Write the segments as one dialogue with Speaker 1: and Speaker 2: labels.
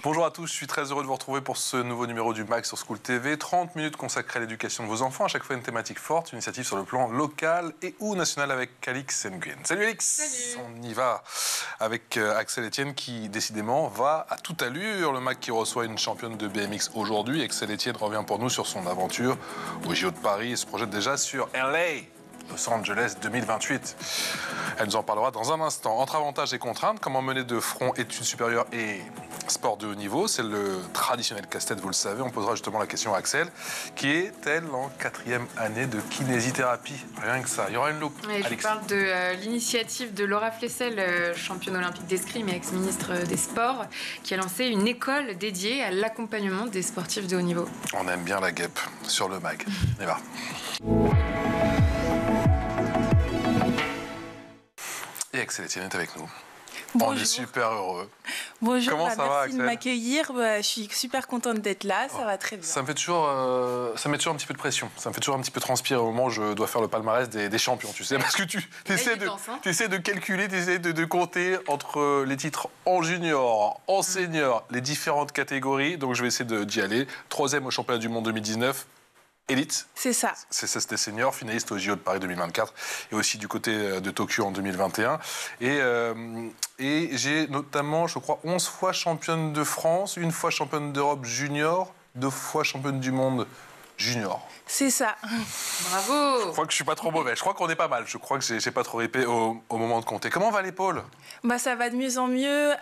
Speaker 1: Bonjour à tous, je suis très heureux de vous retrouver pour ce nouveau numéro du MAG sur School TV. 30 minutes consacrées à l'éducation de vos enfants, à chaque fois une thématique forte, une initiative sur le plan local et ou national avec Alix Nguyen. Salut Alix.
Speaker 2: Salut.
Speaker 1: On y va avec Axel Etienne qui décidément va à toute allure. Le MAG qui reçoit une championne de BMX aujourd'hui. Axel Etienne revient pour nous sur son aventure au JO de Paris et se projette déjà sur LA. Los Angeles 2028. Elle nous en parlera dans un instant. Entre avantages et contraintes, comment mener de front études supérieures et sport de haut niveau. C'est le traditionnel casse-tête, vous le savez. On posera justement la question à Axel, qui est-elle en 4e année de kinésithérapie? Rien que ça. Il y aura une loupe.
Speaker 2: Oui, je parle de l'initiative de Laura Flessel, championne olympique d'escrime et ex-ministre des Sports, qui a lancé une école dédiée à l'accompagnement des sportifs de haut niveau.
Speaker 1: On aime bien la guêpe sur le MAG. On y va. Et Axel Etienne est avec nous.
Speaker 3: Bonjour.
Speaker 1: On est super heureux.
Speaker 3: Bonjour,
Speaker 1: Comment ça va,
Speaker 3: merci
Speaker 1: Axel?
Speaker 3: de m'accueillir. Je suis super contente d'être là, ça va très bien.
Speaker 1: Ça me met toujours un petit peu de pression. Ça me fait toujours un petit peu transpirer au moment où je dois faire le palmarès des champions, tu sais. Parce que tu essaies de calculer, tu essaies de compter entre les titres en junior, en senior, les différentes catégories. Donc je vais essayer d'y aller. 3e au championnat du monde 2019. Élite.
Speaker 3: C'est ça.
Speaker 1: C'était senior, finaliste au JO de Paris 2024 et aussi du côté de Tokyo en 2021. Et j'ai notamment, je crois, 11 fois championne de France, 1 fois championne d'Europe junior, 2 fois championne du monde junior.
Speaker 3: C'est ça.
Speaker 2: Bravo.
Speaker 1: Je crois que je suis pas trop mauvais. Je crois qu'on est pas mal. Je crois que j'ai pas trop ripé au moment de compter. Comment va l'épaule?
Speaker 3: Ça va de mieux en mieux.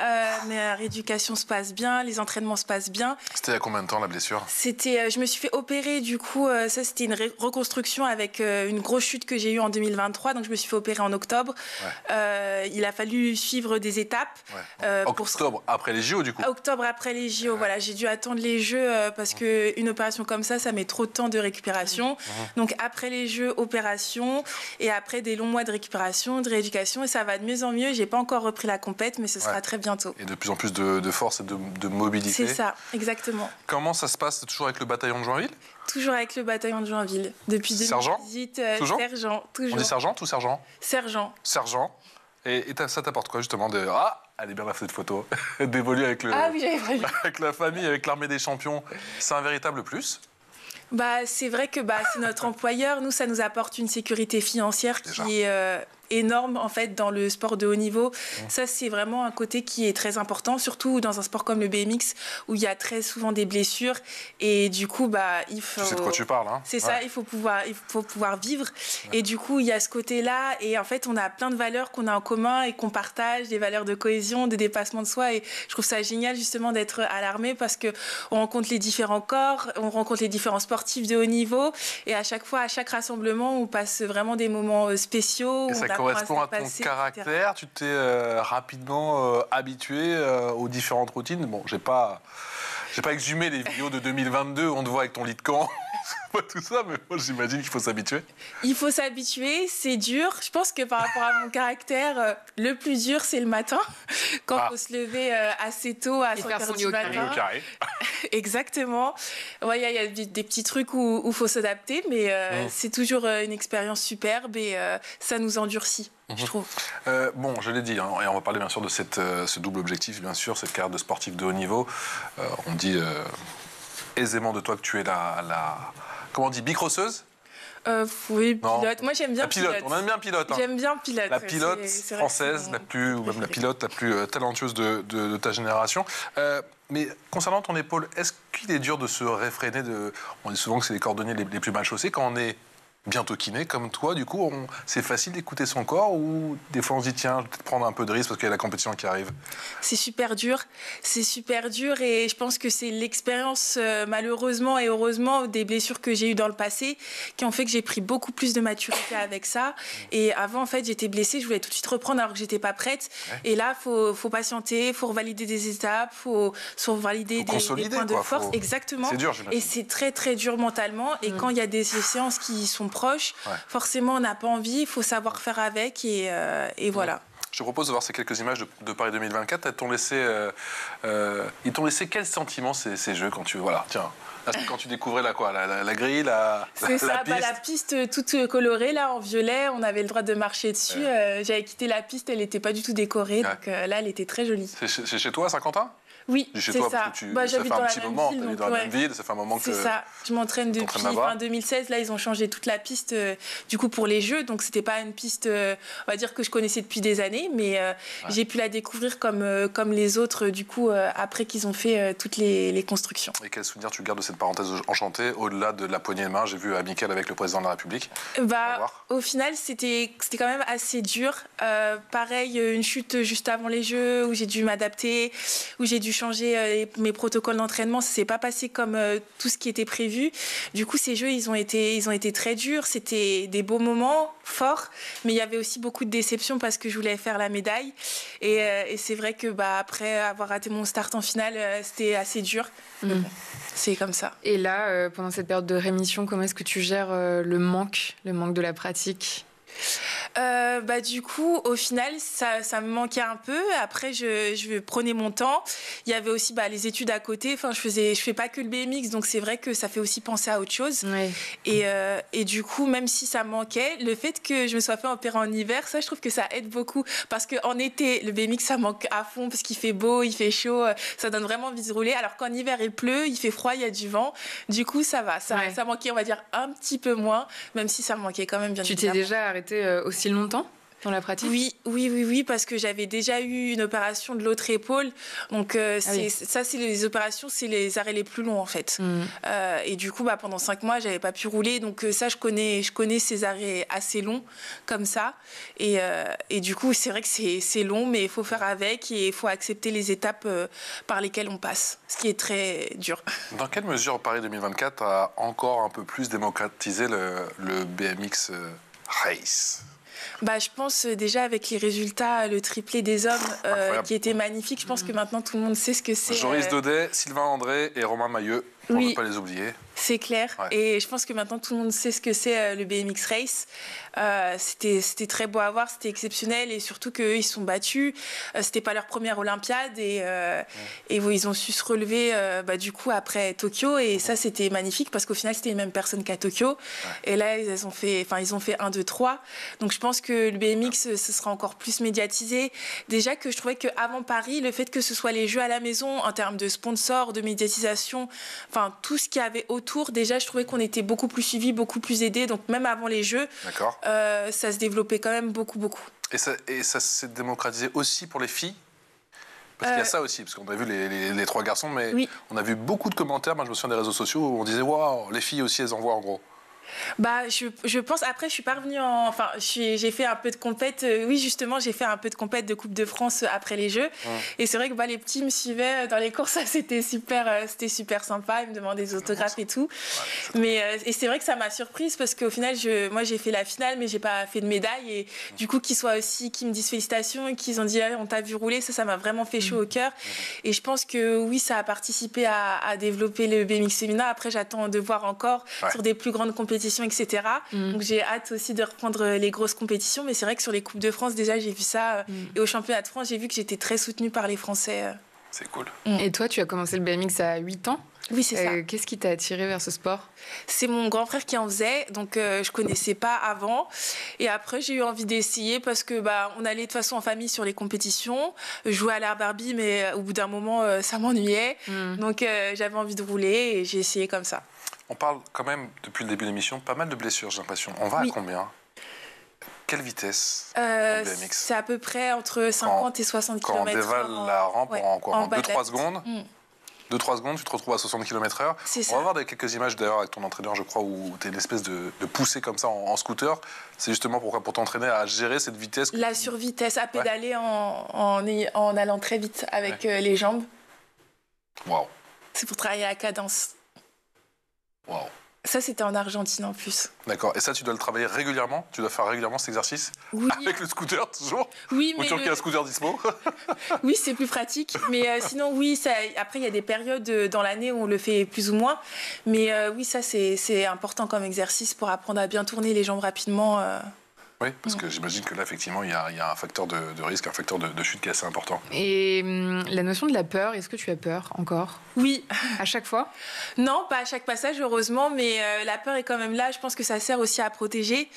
Speaker 3: Ma rééducation se passe bien, les entraînements se passent bien.
Speaker 1: C'était il y a combien de temps la blessure?
Speaker 3: Je me suis fait opérer, du coup, ça c'était une reconstruction avec une grosse chute que j'ai eue en 2023. Donc je me suis fait opérer en octobre. Ouais. Il a fallu suivre des étapes.
Speaker 1: Ouais. Octobre après les JO, du coup?
Speaker 3: Octobre après les JO, ouais. Voilà. J'ai dû attendre les Jeux parce qu'une opération comme ça met trop de temps de récupération. Donc après les Jeux, opération, et après des longs mois de récupération, de rééducation, et ça va de mieux en mieux. J'ai pas encore repris la compète, mais ce sera très bientôt.
Speaker 1: Et de plus en plus de force et de mobilité.
Speaker 3: C'est ça, exactement.
Speaker 1: Comment ça se passe? Toujours avec le bataillon de Joinville?
Speaker 3: Toujours avec le bataillon de Joinville. Depuis 2018,
Speaker 1: toujours
Speaker 3: sergent. Toujours.
Speaker 1: On dit sergent ou sergent?
Speaker 3: Sergent.
Speaker 1: Sergent. Et ça t'apporte quoi, justement, de... Ah, elle est bien cette photo. D'évoluer avec, avec la famille, avec l'armée des champions. C'est un véritable plus.
Speaker 3: C'est vrai que c'est notre employeur. Nous, ça nous apporte une sécurité financière qui est énorme en fait dans le sport de haut niveau. Ça, c'est vraiment un côté qui est très important, surtout dans un sport comme le BMX où il y a très souvent des blessures et du coup il faut...
Speaker 1: Tu sais de quoi tu parles, hein?
Speaker 3: C'est ça, il faut pouvoir vivre. Et du coup, il y a ce côté-là et en fait, on a plein de valeurs qu'on a en commun et qu'on partage, des valeurs de cohésion, de dépassement de soi, et je trouve ça génial justement d'être à l'armée parce que on rencontre les différents corps, on rencontre les différents sportifs de haut niveau et à chaque fois, à chaque rassemblement, on passe vraiment des moments spéciaux.
Speaker 1: Et ça correspond à ton caractère. Tu t'es rapidement habitué aux différentes routines. Bon, j'ai pas exhumé les vidéos de 2022 où on te voit avec ton lit de camp. Pas tout ça, mais moi j'imagine qu'il faut s'habituer.
Speaker 3: Il faut s'habituer, c'est dur. Je pense que par rapport à mon caractère, le plus dur c'est le matin, quand il faut se lever assez tôt, à 5h du matin. Exactement. Ouais, il y a des petits trucs où il faut s'adapter, mais c'est toujours une expérience superbe et ça nous endurcit. Je trouve.
Speaker 1: Bon, je l'ai dit, hein, et on va parler bien sûr de ce double objectif, bien sûr, cette carrière de sportif de haut niveau. On dit aisément de toi que tu es comment on dit, bicrosseuse?
Speaker 3: Oui, pilote. Moi, j'aime bien
Speaker 1: pilote. On aime bien pilote. Hein.
Speaker 3: J'aime bien pilote.
Speaker 1: La pilote française, la pilote la plus talentueuse de ta génération. Mais concernant ton épaule, est-ce qu'il est dur de se réfréner On dit souvent que c'est les cordonniers les plus mal chaussés quand on est bientôt kiné comme toi, du coup, c'est facile d'écouter son corps ou des fois on se dit tiens, je vais peut-être prendre un peu de risque parce qu'il y a la compétition qui arrive?
Speaker 3: C'est super dur et je pense que c'est l'expérience malheureusement et heureusement des blessures que j'ai eues dans le passé qui ont fait que j'ai pris beaucoup plus de maturité avec ça. Et avant, en fait, j'étais blessée, je voulais tout de suite reprendre alors que j'étais pas prête. Ouais. Et là, faut patienter, faut revalider des étapes, faut valider des points de force. Exactement.
Speaker 1: C'est dur, j'imagine.
Speaker 3: Et c'est très très dur mentalement. Et quand il y a des séances qui sont proches, forcément on n'a pas envie, il faut savoir faire avec et voilà.
Speaker 1: Je te propose de voir ces quelques images de Paris 2024. Ils t'ont laissé quel sentiment ces jeux quand tu... Voilà, tiens, quand tu découvrais la grille, la piste.
Speaker 3: La piste toute colorée, là, en violet, on avait le droit de marcher dessus. J'avais quitté la piste, elle n'était pas du tout décorée, donc là, elle était très jolie.
Speaker 1: C'est chez toi, à Saint-Quentin?
Speaker 3: Oui,
Speaker 1: chez
Speaker 3: c'est
Speaker 1: toi,
Speaker 3: ça.
Speaker 1: parce que ça
Speaker 3: J'habite
Speaker 1: fait un
Speaker 3: dans
Speaker 1: petit
Speaker 3: la même
Speaker 1: moment,
Speaker 3: ville.
Speaker 1: tu es
Speaker 3: Donc,
Speaker 1: dans la même ville, ça fait un moment que...
Speaker 3: C'est ça. Je m'entraîne depuis fin 2016. Là, ils ont changé toute la piste du coup pour les Jeux. Donc, c'était pas une piste, on va dire, que je connaissais depuis des années. Mais j'ai pu la découvrir comme les autres, du coup, après qu'ils ont fait toutes les constructions.
Speaker 1: Et quel souvenir tu gardes de cette parenthèse enchantée, au-delà de la poignée de main? J'ai vu amical avec le président de la République.
Speaker 3: Au final, c'était quand même assez dur. Pareil, une chute juste avant les Jeux où j'ai dû m'adapter, où j'ai dû changer mes protocoles d'entraînement. Ça s'est pas passé comme tout ce qui était prévu. Du coup, ces Jeux, ils ont été très durs. C'était des beaux moments forts, mais il y avait aussi beaucoup de déceptions parce que je voulais faire la médaille. Et c'est vrai que après avoir raté mon start en finale, c'était assez dur. C'est comme ça.
Speaker 2: Et là, pendant cette période de rémission, comment est-ce que tu gères le manque de la pratique?
Speaker 3: Du coup, au final, ça me manquait un peu. Après, je prenais mon temps. Il y avait aussi les études à côté. Enfin, je fais pas que le BMX, donc c'est vrai que ça fait aussi penser à autre chose.
Speaker 2: Ouais.
Speaker 3: Et du coup, même si ça me manquait, le fait que je me sois fait opérer en hiver, ça, je trouve que ça aide beaucoup. Parce qu'en été, le BMX, ça manque à fond parce qu'il fait beau, il fait chaud, ça donne vraiment envie de rouler. Alors qu'en hiver, il pleut, il fait froid, il y a du vent. Du coup, ça va. Ça manquait, on va dire, un petit peu moins, même si ça me manquait quand même bien évidemment.
Speaker 2: Tu t'es déjà arrêté aussi longtemps dans la pratique?
Speaker 3: Oui, parce que j'avais déjà eu une opération de l'autre épaule. Donc, ça, c'est les opérations, c'est les arrêts les plus longs, en fait. Et du coup, pendant 5 mois, j'avais pas pu rouler. Donc, ça, je connais ces arrêts assez longs, comme ça. Et du coup, c'est vrai que c'est long, mais il faut faire avec et il faut accepter les étapes par lesquelles on passe, ce qui est très dur.
Speaker 1: Dans quelle mesure Paris 2024 a encore un peu plus démocratisé le BMX Race?
Speaker 3: Je pense déjà avec les résultats, le triplé des hommes qui était magnifique. Je pense que maintenant tout le monde sait ce que c'est.
Speaker 1: Joris Daudet, Sylvain André et Romain Mailleux, on ne peut pas les oublier.
Speaker 3: C'est clair. Ouais. Et je pense que maintenant tout le monde sait ce que c'est le BMX Race. C'était très beau à voir, c'était exceptionnel et surtout qu'eux ils se sont battus. C'était pas leur première Olympiade et ils ont su se relever du coup après Tokyo et ça c'était magnifique parce qu'au final c'était les mêmes personnes qu'à Tokyo. Ouais. Et là ils ont fait 1, 2, 3. Donc je pense que le BMX ce sera encore plus médiatisé. Déjà que je trouvais qu'avant Paris, le fait que ce soit les Jeux à la maison en termes de sponsors, de médiatisation, enfin tout ce qu'il y avait autour, déjà je trouvais qu'on était beaucoup plus suivis, beaucoup plus aidés. Donc même avant les Jeux, ça se développait quand même beaucoup.
Speaker 1: Et ça s'est démocratisé aussi pour les filles? Parce qu'il y a ça aussi, parce qu'on a vu les 3 garçons, mais on a vu beaucoup de commentaires, moi je me souviens des réseaux sociaux, où on disait « Waouh, les filles aussi, elles en voient en gros ».
Speaker 3: Je pense, après je suis pas revenue j'ai fait un peu de compète, oui justement j'ai fait un peu de compète de Coupe de France après les Jeux et c'est vrai que les petits me suivaient dans les courses, c'était super sympa, ils me demandaient des autographes et tout, mais et c'est vrai que ça m'a surprise parce qu'au final moi j'ai fait la finale mais j'ai pas fait de médaille et du coup qu'ils me disent félicitations et qu'ils ont dit on t'a vu rouler, ça m'a vraiment fait chaud au cœur et je pense que oui ça a participé à développer le BMX féminin. Après j'attends de voir encore sur des plus grandes compétitions, etc. Donc j'ai hâte aussi de reprendre les grosses compétitions, mais c'est vrai que sur les Coupes de France, déjà j'ai vu ça, et au Championnat de France, j'ai vu que j'étais très soutenue par les Français.
Speaker 1: C'est cool.
Speaker 2: Et toi, tu as commencé le BMX à 8 ans?
Speaker 3: Oui, c'est ça.
Speaker 2: Qu'est-ce qui t'a attiré vers ce sport?
Speaker 3: C'est mon grand frère qui en faisait, donc je connaissais pas avant. Et après, j'ai eu envie d'essayer parce que on allait de toute façon en famille sur les compétitions, jouer à l'air Barbie, mais au bout d'un moment, ça m'ennuyait. Donc j'avais envie de rouler et j'ai essayé comme ça.
Speaker 1: On parle quand même, depuis le début de l'émission, pas mal de blessures, j'ai l'impression. On va à combien? Quelle vitesse en BMX? C'est
Speaker 3: à peu près entre 50 et 60 km/h.
Speaker 1: Quand on dévale la rampe en 2-3 secondes, 2-3 secondes, tu te retrouves à 60 km/h. On va voir quelques images d'ailleurs avec ton entraîneur, je crois, où tu es une espèce de poussée comme ça en scooter. C'est justement pour t'entraîner à gérer cette vitesse.
Speaker 3: La survitesse, à pédaler en allant très vite avec les jambes.
Speaker 1: Waouh.
Speaker 3: C'est pour travailler à la cadence.
Speaker 1: Waouh.
Speaker 3: Ça, c'était en Argentine en plus.
Speaker 1: D'accord. Et ça, tu dois le travailler régulièrement? Tu dois faire régulièrement cet exercice? Oui. Avec le scooter, toujours?
Speaker 3: Oui,
Speaker 1: mais... Ou toujours qu'il y a un scooter dispo?
Speaker 3: Oui, c'est plus pratique. Mais sinon, oui, après, il y a des périodes dans l'année où on le fait plus ou moins. Mais oui, ça, c'est important comme exercice pour apprendre à bien tourner les jambes rapidement.
Speaker 1: Oui, parce que j'imagine que là, effectivement, il y a un facteur de risque, un facteur de chute qui est assez important.
Speaker 2: Et la notion de la peur, est-ce que tu as peur encore?
Speaker 3: Oui.
Speaker 2: À chaque fois?
Speaker 3: Non, pas à chaque passage, heureusement, mais la peur est quand même là. Je pense que ça sert aussi à protéger.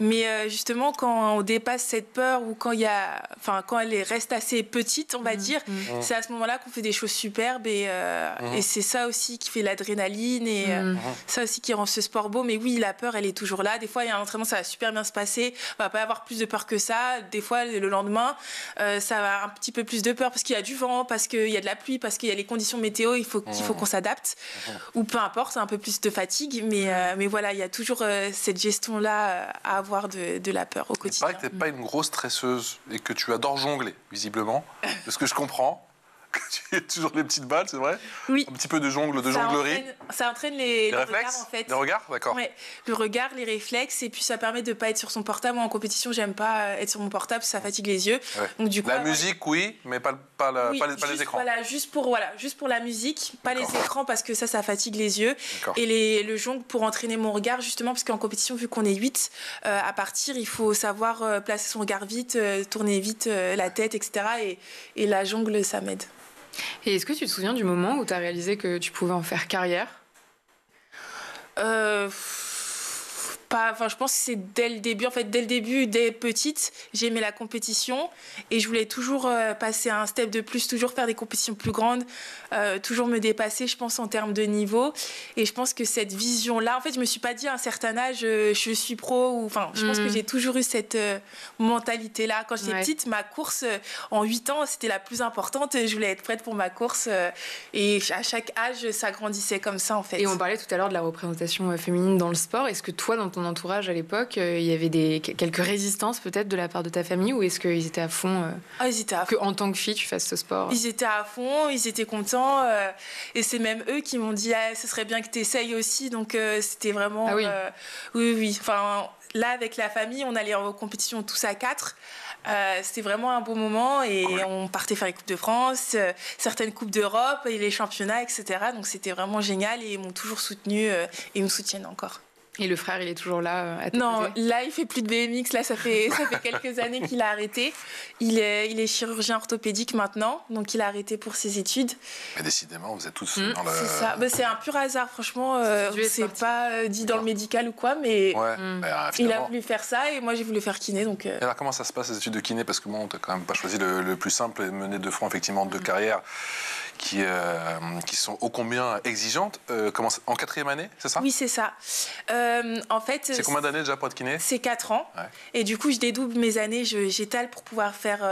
Speaker 3: Mais justement, quand on dépasse cette peur ou quand elle reste assez petite, on va dire, c'est à ce moment-là qu'on fait des choses superbes. Et c'est ça aussi qui fait l'adrénaline et ça aussi qui rend ce sport beau. Mais oui, la peur, elle est toujours là. Des fois, il y a un entraînement, ça va super bien se passer. On va pas avoir plus de peur que ça. Des fois, le lendemain, ça va un petit peu plus de peur parce qu'il y a du vent, parce qu'il y a de la pluie, parce qu'il y a les conditions météo. Il faut qu'on s'adapte. Ou peu importe, c'est un peu plus de fatigue. Mais voilà, il y a toujours cette gestion-là à avoir de la peur au quotidien.
Speaker 1: Il paraît que tu n'es pas une grosse stresseuse et que tu adores jongler, visiblement. De ce que je comprends. Tu as toujours les petites balles, c'est vrai?
Speaker 3: Oui.
Speaker 1: Un petit peu de jonglerie.
Speaker 3: Ça entraîne les
Speaker 1: réflexes,
Speaker 3: regards, en fait.
Speaker 1: Les regards, d'accord.
Speaker 3: Ouais, le regard, les réflexes, et puis ça permet de ne pas être sur son portable. Moi, en compétition, j'aime pas être sur mon portable, ça fatigue les yeux.
Speaker 1: Ouais.
Speaker 3: Donc, du coup,
Speaker 1: la musique, oui, mais pas les écrans.
Speaker 3: Juste pour la musique, pas les écrans, parce que ça fatigue les yeux. Et le jongle pour entraîner mon regard, justement, parce qu'en compétition, vu qu'on est 8 à partir, il faut savoir placer son regard vite, tourner vite la tête, etc. Et la jongle, ça m'aide.
Speaker 2: Et est-ce que tu te souviens du moment où tu as réalisé que tu pouvais en faire carrière? Je pense que c'est dès le début. En fait, dès le début, dès petite, j'aimais la compétition et je voulais toujours passer à un step de plus, toujours faire des compétitions plus grandes, toujours me dépasser, je pense, en termes de niveau. Et je pense que cette vision-là, en fait, je me suis pas dit à un certain âge, je suis pro. Je pense que j'ai toujours eu cette mentalité-là. Quand j'étais petite, ma course, en 8 ans, c'était la plus importante. Je voulais être prête pour ma course. Et à chaque âge, ça grandissait comme ça, en fait. Et on parlait tout à l'heure de la représentation féminine dans le sport. Est-ce que toi, dans ton entourage à l'époque, il y avait quelques résistances peut-être de la part de ta famille, ou est-ce qu'ils étaient à fond,
Speaker 3: ils étaient à fond.
Speaker 2: Que en tant que fille tu fasses ce sport?
Speaker 3: Ils étaient à fond, ils étaient contents et c'est même eux qui m'ont dit ce serait bien que tu essayes aussi, donc c'était vraiment oui. Enfin, là avec la famille on allait en compétition tous à 4. C'était vraiment un beau moment et on partait faire les Coupes de France, certaines Coupes d'Europe et les championnats, etc. Donc c'était vraiment génial et ils m'ont toujours soutenue et ils me soutiennent encore.
Speaker 2: Et le frère, il est toujours là à tes côtés?
Speaker 3: Non, là, il fait plus de BMX. Là, ça fait quelques années qu'il a arrêté. Il est chirurgien orthopédique maintenant, donc il a arrêté pour ses études.
Speaker 1: Mais décidément, vous êtes tous dans le...
Speaker 3: C'est ça. C'est un pur hasard, franchement. C'est pas dit dans le médical ou quoi, mais il a voulu faire ça et moi, j'ai voulu faire kiné. Donc,
Speaker 1: Et alors, comment ça se passe, les études de kiné? Parce que bon, tu n'as quand même pas choisi le plus simple et mener de front, effectivement, deux carrières qui sont ô combien exigeantes. En 4e année, c'est ça?
Speaker 3: Oui, c'est ça. En fait,
Speaker 1: c'est combien d'années déjà pour être kiné?
Speaker 3: C'est 4 ans. Ouais. Et du coup, je dédouble mes années, j'étale pour pouvoir faire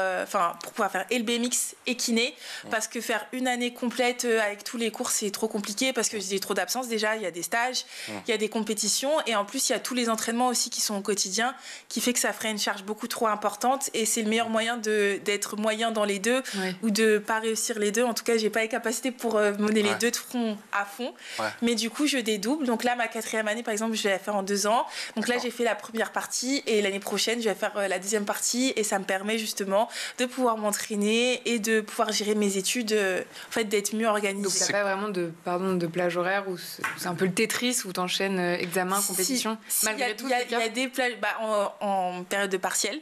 Speaker 3: et le BMX et kiné. Parce que faire une année complète avec tous les cours, c'est trop compliqué parce que j'ai trop d'absence déjà. Il y a des stages, il y a des compétitions et en plus, il y a tous les entraînements aussi qui sont au quotidien qui fait que ça ferait une charge beaucoup trop importante et c'est le meilleur moyen d'être moyen dans les deux ou de pas réussir les deux. En tout cas, j'ai pas les capacités pour mener les deux de front à fond. Ouais. Mais du coup, je dédouble. Donc là, ma 4e année, par exemple, je vais la faire en 2 ans. Donc là, j'ai fait la première partie et l'année prochaine, je vais faire la 2e partie et ça me permet justement de pouvoir m'entraîner et de pouvoir gérer mes études, en fait, d'être mieux organisée. Donc,
Speaker 2: il n'y a pas vraiment de plage horaire où c'est un peu le Tetris où tu enchaînes examen, compétition? Malgré tout,
Speaker 3: il y a des plages en période de partiel.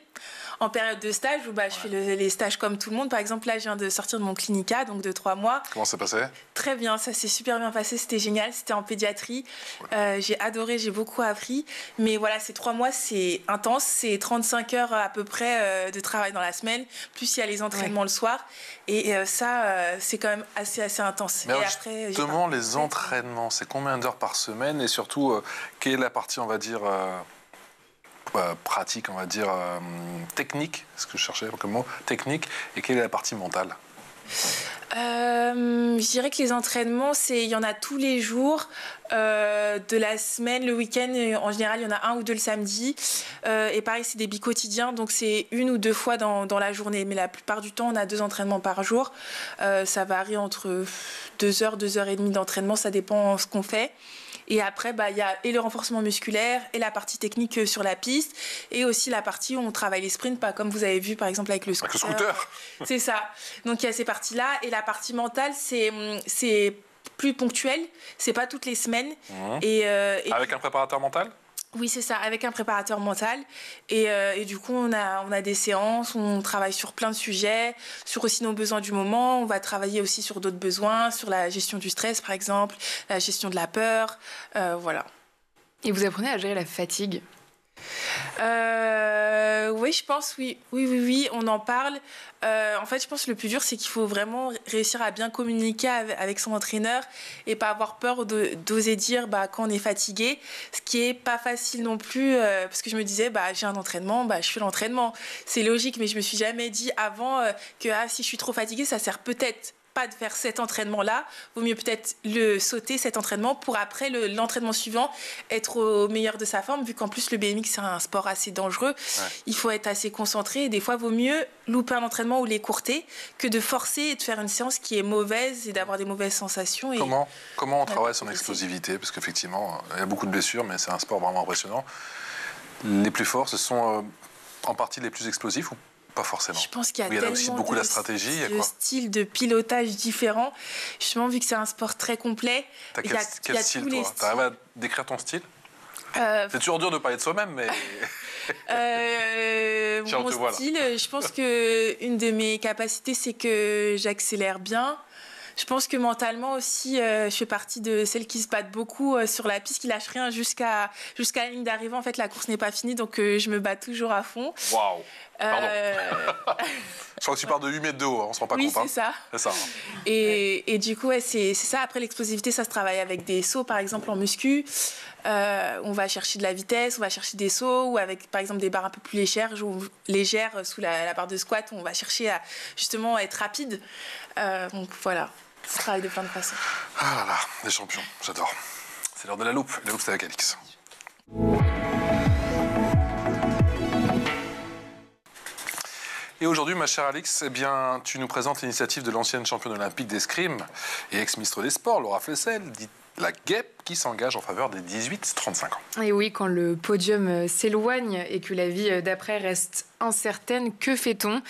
Speaker 3: En période de stage, où je fais les stages comme tout le monde. Par exemple, là, je viens de sortir de mon clinica, donc de 3 mois.
Speaker 1: Comment ça passé? Très
Speaker 3: bien, ça s'est super bien passé. C'était génial. C'était en pédiatrie. J'ai adoré, j'ai beaucoup appris. Mais voilà, ces 3 mois, c'est intense. C'est 35 heures à peu près de travail dans la semaine. Plus il y a les entraînements le soir. Et ça, c'est quand même assez intense.
Speaker 1: Mais
Speaker 3: et
Speaker 1: alors,
Speaker 3: après,
Speaker 1: justement, les entraînements, c'est combien d'heures par semaine? Et surtout, quelle est la partie, on va dire... pratique, on va dire, technique, ce que je cherchais comme mot, technique, et quelle est la partie mentale?
Speaker 3: Je dirais que les entraînements, il y en a tous les jours de la semaine, le week-end, en général, il y en a 1 ou 2 le samedi. Et pareil, c'est des bi-quotidiens, donc c'est 1 ou 2 fois dans la journée. Mais la plupart du temps, on a 2 entraînements par jour. Ça varie entre 2 heures, 2 heures et demie d'entraînement, ça dépend ce qu'on fait. Et après, il y a et le renforcement musculaire et la partie technique sur la piste et aussi la partie où on travaille les sprints, pas comme vous avez vu par exemple avec le scooter.
Speaker 1: Avec le scooter.
Speaker 3: C'est ça. Donc il y a ces parties-là et la partie mentale, c'est plus ponctuel, c'est pas toutes les semaines.
Speaker 1: Et avec un préparateur mental?
Speaker 2: Oui, c'est ça, avec un préparateur mental. Et du coup, on a des séances, on travaille sur plein de sujets, sur aussi nos besoins du moment. On va travailler aussi sur d'autres besoins, sur la gestion du stress, par exemple, la gestion de la peur, voilà.
Speaker 3: Et vous apprenez à gérer la fatigue?
Speaker 2: Oui, je pense, oui, on en parle. En fait, je pense que le plus dur, c'est qu'il faut vraiment réussir à bien communiquer avec son entraîneur et pas avoir peur d'oser dire quand on est fatigué, ce qui est pas facile non plus, parce que je me disais, j'ai un entraînement, je fais l'entraînement. C'est logique, mais je me suis jamais dit avant que si je suis trop fatiguée, ça sert peut-être pas de faire cet entraînement-là, vaut mieux peut-être le sauter, cet entraînement, pour après l'entraînement suivant être au meilleur de sa forme, vu qu'en plus le BMX c'est un sport assez dangereux, il faut être assez concentré, et des fois vaut mieux louper un entraînement ou l'écourter que de forcer et de faire une séance qui est mauvaise et d'avoir des mauvaises sensations.
Speaker 1: Comment on travaille son explosivité? Parce qu'effectivement, il y a beaucoup de blessures, mais c'est un sport vraiment impressionnant. Les plus forts, ce sont en partie les plus explosifs ou pas forcément?
Speaker 2: Je pense qu'il y a
Speaker 1: tellement aussi beaucoup la stratégie,
Speaker 2: de styles de pilotage différents. Justement, vu que c'est un sport très complet,
Speaker 1: il y a quel style, toi? Tu arrives à décrire ton style? C'est toujours dur de parler de soi-même, mais...
Speaker 2: Mon style, je pense qu'une de mes capacités, c'est que j'accélère bien. Je pense que mentalement aussi, je fais partie de celles qui se battent beaucoup sur la piste, qui lâchent rien jusqu'à la ligne d'arrivée. En fait, la course n'est pas finie, donc je me bats toujours à fond.
Speaker 1: Waouh! Pardon. Je crois que tu pars de 8 mètres de haut, on se rend pas compte.
Speaker 2: Oui, c'est ça.
Speaker 1: C'est ça.
Speaker 2: Et du coup, c'est ça. Après, l'explosivité, ça se travaille avec des sauts, par exemple, en muscu. On va chercher de la vitesse, on va chercher des sauts, ou avec, par exemple, des barres un peu plus légères sous la barre de squat, on va chercher à, justement, être rapide. Donc, voilà. Ça travaille de plein de façons.
Speaker 1: Ah là là, des champions, j'adore. C'est l'heure de la loupe. La loupe, c'est avec Alix. Et aujourd'hui, ma chère Alix, tu nous présentes l'initiative de l'ancienne championne olympique d'escrime et ex-ministre des Sports, Laura Flessel, dite la GEP, qui s'engage en faveur des 18-35 ans.
Speaker 3: Et oui, quand le podium s'éloigne et que la vie d'après reste incertaine, que fait-on?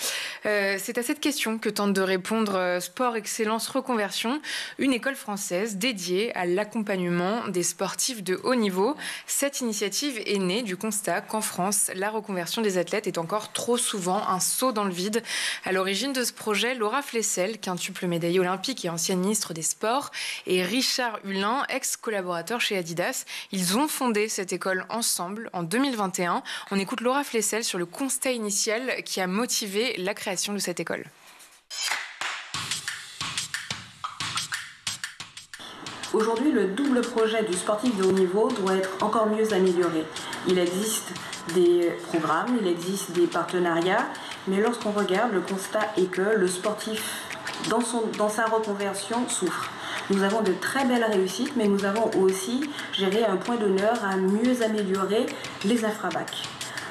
Speaker 3: C'est à cette question que tente de répondre Sport Excellence Reconversion, une école française dédiée à l'accompagnement des sportifs de haut niveau. Cette initiative est née du constat qu'en France, la reconversion des athlètes est encore trop souvent un saut dans le vide. À l'origine de ce projet, Laura Flessel, quintuple médaillée olympique et ancienne ministre des Sports, et Richard Hulin, ex-collaborateur chez Adidas. Ils ont fondé cette école ensemble en 2021. On écoute Laura Flessel sur le constat initial qui a motivé la création de cette école.
Speaker 4: Aujourd'hui, le double projet du sportif de haut niveau doit être encore mieux amélioré. Il existe des programmes, il existe des partenariats, mais lorsqu'on regarde, le constat est que le sportif, dans sa reconversion, souffre. Nous avons de très belles réussites, mais nous avons aussi géré un point d'honneur à mieux améliorer les infrabacs.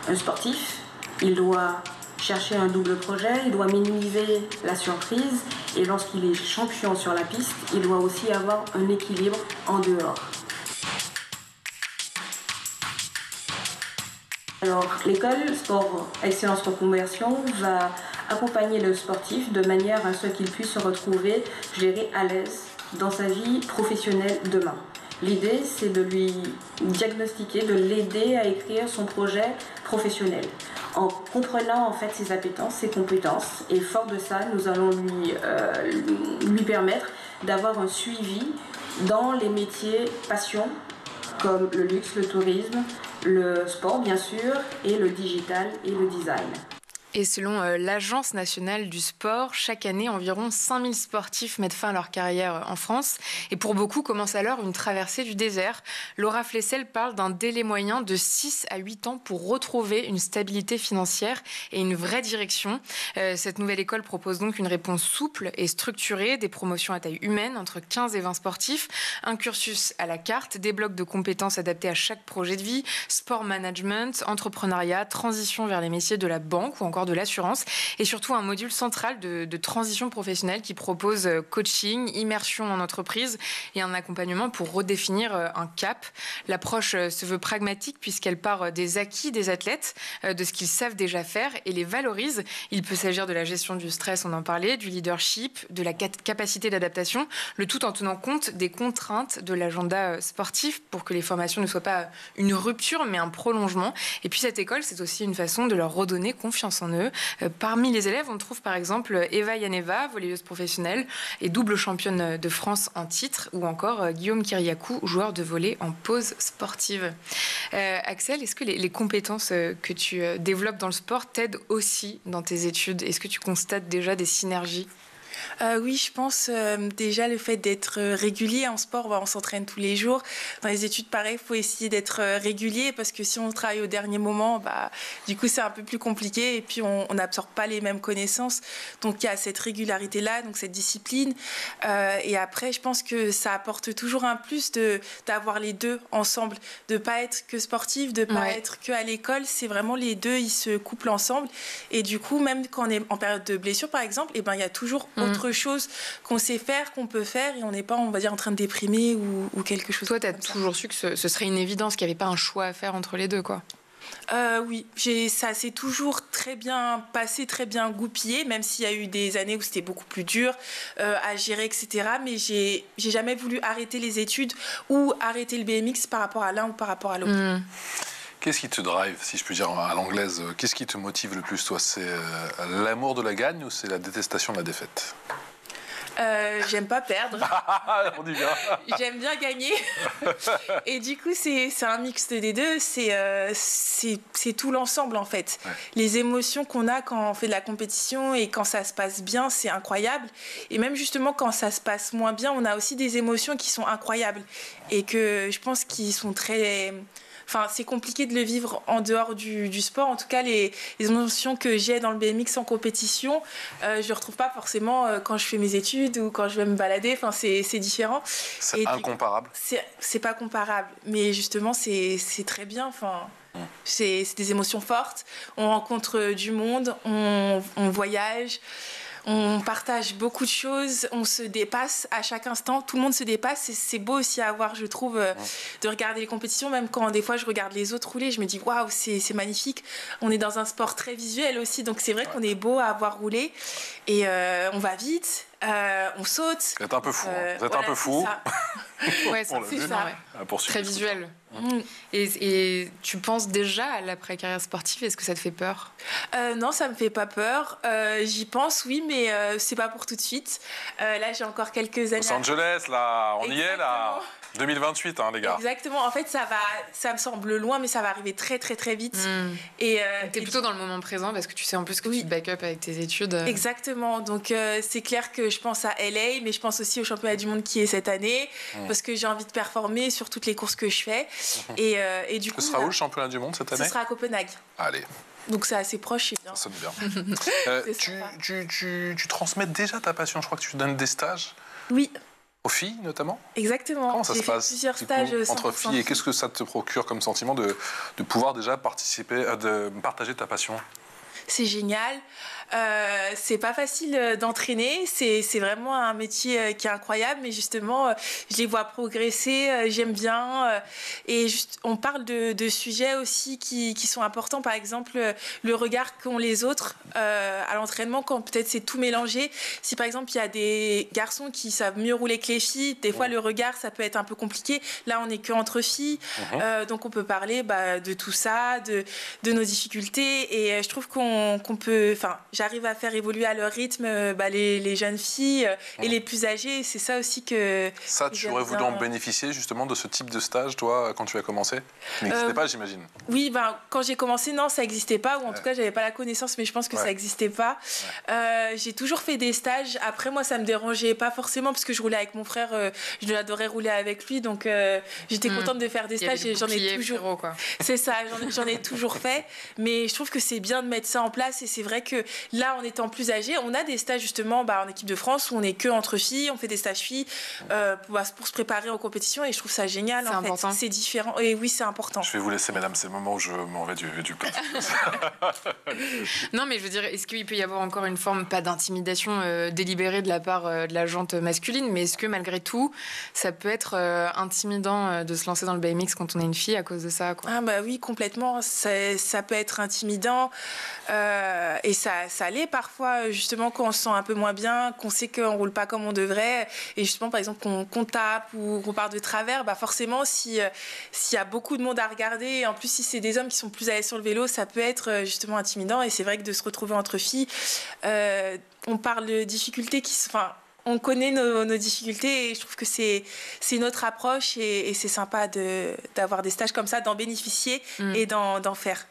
Speaker 4: Un sportif, il doit chercher un double projet, il doit minimiser la surprise, et lorsqu'il est champion sur la piste, il doit aussi avoir un équilibre en dehors. Alors, l'école Sport Excellence Reconversion va accompagner le sportif de manière à ce qu'il puisse se retrouver, je dirais, à l'aise dans sa vie professionnelle demain. L'idée, c'est de lui diagnostiquer, de l'aider à écrire son projet professionnel, en comprenant en fait ses appétences, ses compétences. Et fort de ça, nous allons lui permettre d'avoir un suivi dans les métiers passion, comme le luxe, le tourisme, le sport bien sûr, et le digital et le design.
Speaker 3: Et selon l'Agence nationale du sport, chaque année, environ 5000 sportifs mettent fin à leur carrière en France. Et pour beaucoup, commence alors une traversée du désert. Laura Flessel parle d'un délai moyen de 6 à 8 ans pour retrouver une stabilité financière et une vraie direction. Cette nouvelle école propose donc une réponse souple et structurée, des promotions à taille humaine entre 15 et 20 sportifs, un cursus à la carte, des blocs de compétences adaptés à chaque projet de vie, sport management, entrepreneuriat, transition vers les métiers de la banque ou encore
Speaker 5: encore de l'assurance et surtout un module central de transition professionnelle qui propose coaching, immersion en entreprise et un accompagnement pour redéfinir un cap. L'approche se veut pragmatique puisqu'elle part des acquis des athlètes, de ce qu'ils savent déjà faire et les valorise. Il peut s'agir de la gestion du stress, on en parlait, du leadership, de la capacité d'adaptation, le tout en tenant compte des contraintes de l'agenda sportif pour que les formations ne soient pas une rupture mais un prolongement. Et puis cette école, c'est aussi une façon de leur redonner confiance en eux. Parmi les élèves, on trouve par exemple Eva Yaneva, volleyeuse professionnelle et double championne de France en titre, ou encore Guillaume Kiriakou, joueur de volley en pause sportive. Axel, est-ce que les compétences que tu développes dans le sport t'aident aussi dans tes études? Est-ce que tu constates déjà des synergies?
Speaker 2: Oui, je pense déjà le fait d'être régulier en sport, on s'entraîne tous les jours. Dans les études, pareil, il faut essayer d'être régulier parce que si on travaille au dernier moment, du coup, c'est un peu plus compliqué et puis on n'absorbe pas les mêmes connaissances. Donc, il y a cette régularité-là, donc cette discipline. Et après, je pense que ça apporte toujours un plus d'avoir les deux ensemble, de ne pas être que sportif, de ne pas être que à l'école. C'est vraiment les deux, ils se couplent ensemble. Et du coup, même quand on est en période de blessure, par exemple, il y a toujours autre chose qu'on sait faire, qu'on peut faire et on n'est pas, on va dire, en train de déprimer ou quelque chose.
Speaker 5: Toi, tu as toujours su que ce serait une évidence, qu'il n'y avait pas un choix à faire entre les deux, quoi.
Speaker 2: Oui, ça s'est toujours très bien passé, très bien goupillé, même s'il y a eu des années où c'était beaucoup plus dur à gérer, etc. Mais j'ai jamais voulu arrêter les études ou arrêter le BMX par rapport à l'un ou par rapport à l'autre.
Speaker 1: Qu'est-ce qui te drive, si je puis dire à l'anglaise? Qu'est-ce qui te motive le plus, toi? C'est l'amour de la gagne ou c'est la détestation de la défaite?
Speaker 2: J'aime pas perdre.
Speaker 1: On dit bien.
Speaker 2: J'aime bien gagner. Et du coup, c'est un mixte des deux. C'est tout l'ensemble, en fait. Ouais. Les émotions qu'on a quand on fait de la compétition et quand ça se passe bien, c'est incroyable. Et même justement, quand ça se passe moins bien, on a aussi des émotions qui sont incroyables. Et que je pense qu'ils sont très... Enfin, c'est compliqué de le vivre en dehors du sport. En tout cas, les émotions que j'ai dans le BMX en compétition, je ne les retrouve pas forcément quand je fais mes études ou quand je vais me balader. Enfin, c'est différent.
Speaker 1: C'est incomparable.
Speaker 2: C'est pas comparable. Mais justement, c'est très bien. Enfin, c'est des émotions fortes. On rencontre du monde, on voyage. On partage beaucoup de choses, on se dépasse à chaque instant, tout le monde se dépasse et c'est beau aussi à voir, je trouve, de regarder les compétitions, même quand des fois je regarde les autres rouler, je me dis waouh, c'est magnifique. On est dans un sport très visuel aussi, donc c'est vrai qu'on est beau à avoir roulé et on va vite. On saute.
Speaker 1: Vous êtes un peu fou. Vous êtes un peu fou.
Speaker 5: Ouais, c'est ça. Ouais. Très visuel. Et tu penses déjà à l'après-carrière sportive? Est-ce que ça te fait peur?
Speaker 2: Non, ça me fait pas peur. J'y pense, oui, mais c'est pas pour tout de suite. Là, j'ai encore quelques années.
Speaker 1: Los Angeles, là, on y est, là. 2028, hein, les gars.
Speaker 2: Exactement. En fait, ça me semble loin, mais ça va arriver très, très, très vite.
Speaker 5: Et t'es plutôt dans le moment présent parce que tu sais en plus que tu te back up avec tes études.
Speaker 2: Exactement. Donc, c'est clair que je pense à LA, mais je pense aussi au championnat du monde qui est cette année parce que j'ai envie de performer sur toutes les courses que je fais. Et du coup,
Speaker 1: ce sera où le championnat du monde cette année?
Speaker 2: Ce sera à Copenhague.
Speaker 1: Allez.
Speaker 2: Donc c'est assez proche, c'est bien.
Speaker 1: Ça sonne bien. Tu transmets déjà ta passion. Je crois que tu donnes des stages.
Speaker 2: Oui.
Speaker 1: Aux filles, notamment?
Speaker 2: Exactement.
Speaker 1: Comment ça se passe
Speaker 2: plusieurs stages
Speaker 1: entre filles et qu'est-ce que ça te procure comme sentiment de pouvoir déjà participer, de partager ta passion?
Speaker 2: C'est génial. C'est pas facile d'entraîner. C'est vraiment un métier qui est incroyable, mais justement, je les vois progresser. J'aime bien. Et on parle de sujets aussi qui sont importants. Par exemple, le regard qu'ont les autres à l'entraînement, quand peut-être c'est tout mélangé. Si par exemple, il y a des garçons qui savent mieux rouler que les filles, des fois le regard, ça peut être un peu compliqué. Là, on n'est qu'entre filles. Donc, on peut parler de tout ça, de nos difficultés. Et je trouve qu'on peut... Enfin, j'arrive à faire évoluer à leur rythme les jeunes filles et les plus âgées. C'est ça aussi que...
Speaker 1: Ça, tu aurais voulu en bénéficier justement de ce type de stage, toi, quand tu as commencé? Ça n'existait pas, j'imagine.
Speaker 2: Oui, quand j'ai commencé, non, ça n'existait pas. Ou en tout cas, je n'avais pas la connaissance, mais je pense que ça n'existait pas. J'ai toujours fait des stages. Après, moi, ça ne me dérangeait pas forcément parce que je roulais avec mon frère. Je adorais rouler avec lui. Donc, j'étais contente de faire des stages et j'en ai toujours...
Speaker 5: Frérot, quoi.
Speaker 2: C'est ça, j'en ai toujours fait. Mais je trouve que c'est bien de mettre ça en place. Et c'est vrai que là, en étant plus âgé, on a des stages justement en équipe de France où on n'est que entre filles, on fait des stages filles pour se préparer aux compétitions et je trouve ça génial.
Speaker 5: C'est important.
Speaker 2: C'est différent et oui, c'est important.
Speaker 1: Je vais vous laisser, mesdames, c'est le moment où je m'en vais du plateau.
Speaker 5: Non, mais je veux dire, est-ce qu'il peut y avoir encore une forme, pas d'intimidation délibérée de la part de la jante masculine, mais est-ce que malgré tout, ça peut être intimidant de se lancer dans le BMX quand on est une fille à cause de ça, quoi?
Speaker 2: Ah bah oui, complètement. Ça peut être intimidant et ça l'est parfois, justement, quand on se sent un peu moins bien, qu'on sait qu'on roule pas comme on devrait et justement, par exemple, qu'on tape ou qu'on part de travers, bah forcément, s'il y a beaucoup de monde à regarder, en plus, si c'est des hommes qui sont plus à l'aise sur le vélo, ça peut être justement intimidant et c'est vrai que de se retrouver entre filles, on parle de difficultés on connaît nos difficultés et je trouve que c'est notre approche et c'est sympa d'avoir des stages comme ça, d'en bénéficier et d'en faire.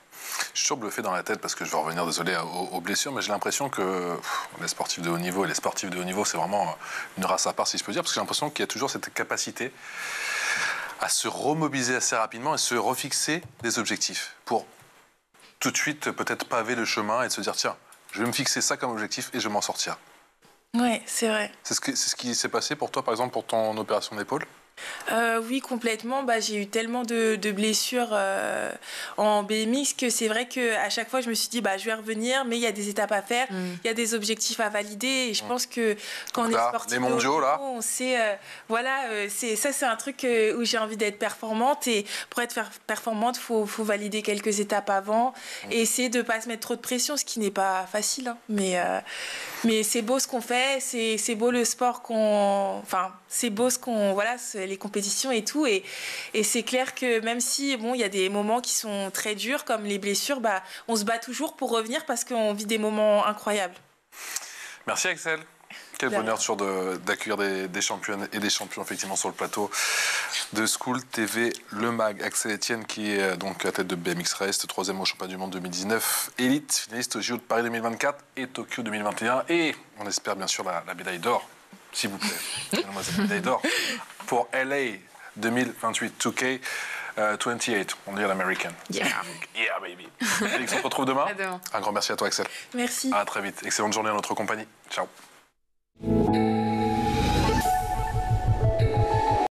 Speaker 1: Je suis toujours bluffé dans la tête parce que je vais revenir, désolé, aux blessures, mais j'ai l'impression que les sportifs de haut niveau et les sportifs de haut niveau, c'est vraiment une race à part, si je peux dire, parce que j'ai l'impression qu'il y a toujours cette capacité à se remobiliser assez rapidement et se refixer des objectifs pour tout de suite peut-être paver le chemin et de se dire tiens, je vais me fixer ça comme objectif et je vais m'en sortir.
Speaker 2: Ouais, c'est vrai.
Speaker 1: C'est ce qui s'est passé pour toi, par exemple, pour ton opération d'épaule?
Speaker 2: Oui, complètement. J'ai eu tellement de blessures en BMX que c'est vrai qu'à chaque fois, je me suis dit, je vais revenir, mais il y a des étapes à faire, il y a des objectifs à valider. Et je pense que quand on est sportif,
Speaker 1: les mondiaux, là,
Speaker 2: on sait, c'est un truc où j'ai envie d'être performante. Et pour être performante, il faut valider quelques étapes avant et essayer de ne pas se mettre trop de pression, ce qui n'est pas facile. Hein. Mais c'est beau ce qu'on fait, c'est beau le sport c'est beau les compétitions et tout et c'est clair que même si il y a des moments qui sont très durs comme les blessures, on se bat toujours pour revenir parce qu'on vit des moments incroyables.
Speaker 1: Merci Axel. Quel bonheur d'accueillir des championnes et des champions effectivement sur le plateau de School TV Le Mag. Axel Etienne qui est donc à la tête de BMX Race, 3e au championnat du monde 2019, élite, finaliste au JO de Paris 2024 et Tokyo 2021 et on espère bien sûr la médaille d'or, s'il vous plaît, la médaille d'or pour LA 2028 2K 28, on dit l'américaine.
Speaker 5: Yeah.
Speaker 1: Yeah baby. Alex, on se retrouve demain.
Speaker 5: À demain.
Speaker 1: Un grand merci à toi Axel.
Speaker 2: Merci.
Speaker 1: À très vite. Excellente journée à notre compagnie. Ciao.